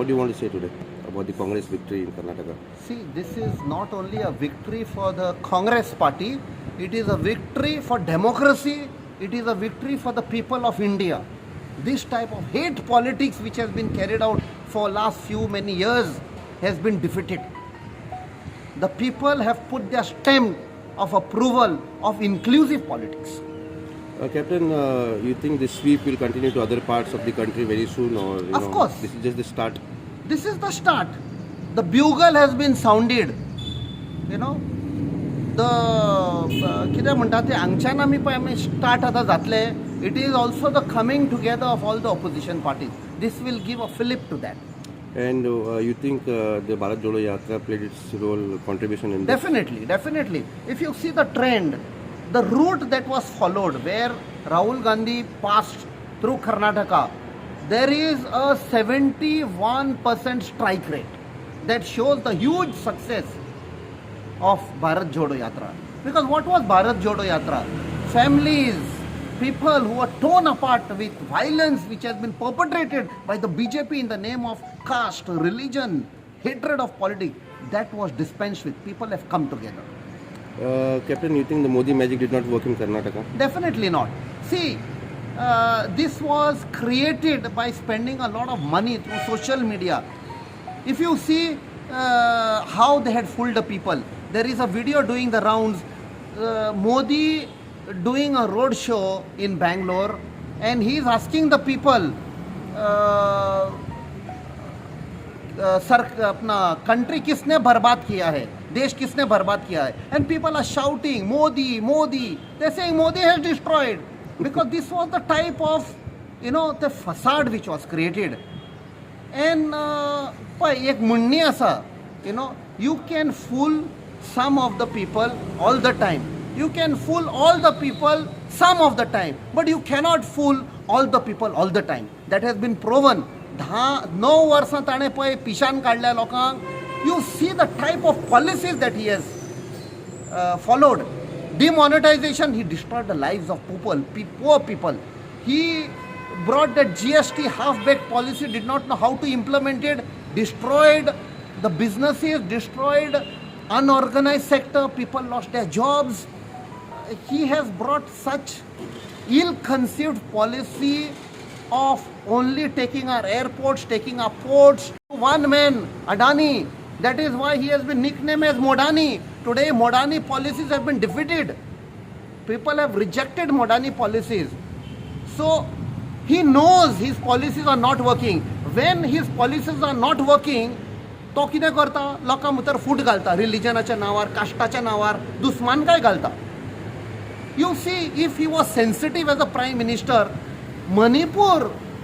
what do you want to say today about the Congress victory in Karnataka? See, this is not only a victory for the Congress party, it is a victory for democracy, it is a victory for the people of India. This type of hate politics which has been carried out for last many years has been defeated. The people have put their stamp of approval of inclusive politics. Captain, you think this sweep will continue to other parts of the country very soon, or Of course. this is just the start? This is the start. The bugle has been sounded. The कितें म्हणटा ते हांगच्यान आमी पळय आमी start आतां जातले. It is also the coming together of all the opposition parties. This will give a fillip to that. And you think the Bharat Jodo Yatra played its role, contribution in this? Definitely. If you see the trend, the route that was followed, where Rahul Gandhi passed through Karnataka, there is a 71% strike rate. That shows the huge success of Bharat Jodo Yatra. Because what was Bharat Jodo Yatra? Families, people who were torn apart with violence which has been perpetrated by the BJP in the name of caste, religion, hatred of politics, that was dispensed with. People have come together. Captain, you think the Modi magic did not work in Karnataka? Definitely not. See, this was created by spending a lot of money through social media. If you see how they had fooled the people, there is a video doing the rounds, Modi doing a road show in Bangalore, and he is asking the people, sir अपना country किसने बर्बाद किया है, देश किसने बर्बाद किया है, and people are shouting Modi, they're saying Modi has destroyed, because this was the type of the facade which was created. And एक मुन्नी असा, you can fool some of the people all the time, you can fool all the people some of the time, but you cannot fool all the people all the time. That has been proven. 9 वर्सां ताणें पळय पिशान काडल्या लोकांक. You see the type of policies that he has followed. Demonetization, he destroyed the lives of poor people. He brought that GST half-baked policy, did not know how to implement it, destroyed the businesses, destroyed unorganized sector, people lost their jobs. He has brought such ill-conceived policy of only taking our airports, taking our ports. One man, Adani, that is why he has been nicknamed as Modani. Today, Modani policies have been defeated. People have rejected Modani policies. So, he knows his policies are not working. When his policies are not working, तो कितें करता? लोकां भितर फूट घालता, रिलिजनाच्या नांवार, कास्टाच्या नांवार, दुस्मानकाय घालता. You see, if he was sensitive as a prime minister, Manipur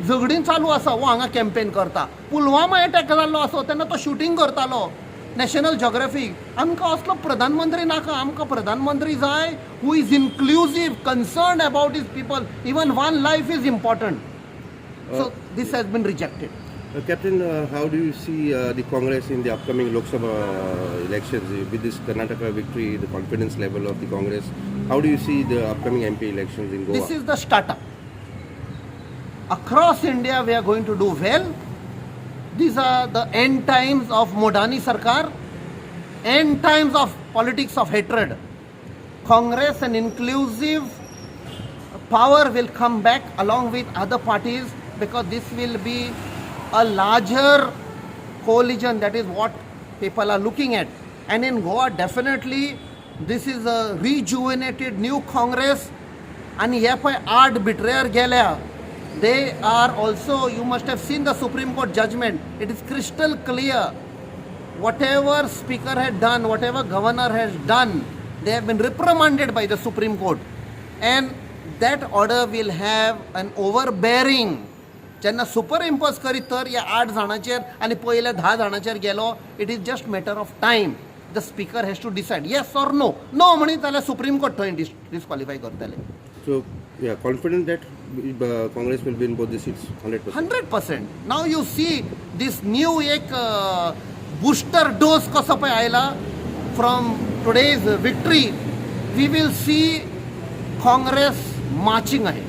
झगडीं चालू आसा, वो हांगा कॅम्पेन करता. पुलवामा अटॅक जाल्लो आसो तेन्ना तो शुटींग करतालो. National Geographic. आमकां असलो प्रधानमंत्री नाका. आमकां प्रधानमंत्री जाय who is inclusive, concern about his people. Even one life is important. So this has been rejected. Captain, how do you see the Congress in the upcoming Lok Sabha elections? With this Karnataka victory, the confidence level of the Congress, how do you see the upcoming MP elections in Goa? This is the startup. Across India, we are going to do well. These are the end times of Modani Sarkar, end times of politics of hatred. Congress and inclusive power will come back along with other parties, because this will be a larger coalition. That is what people are looking at. And in Goa, definitely, this is a rejuvenated new Congress. And here, 8 betrayer gelya. They are also, you must have seen the Supreme Court judgment. It is crystal clear. Whatever speaker had done, whatever governor has done, they have been reprimanded by the Supreme Court. And that order will have an overbearing. जेन्ना super impose करीत तर ह्या 8 जाणांचेर आनी पयल्या 10 जाणांचेर गेलो, it is just matter of time. The speaker has to decide yes or no. No म्हणीत जाल्यार सुप्रीम कोर्ट थंय डिस्क्वॉलिफाय करतले. So, yeah, confident that Congress will win both the seats, 100%. 100%. Now you see this new booster dose कसो पळय आयला from today's victory. We will see Congress marching ahead.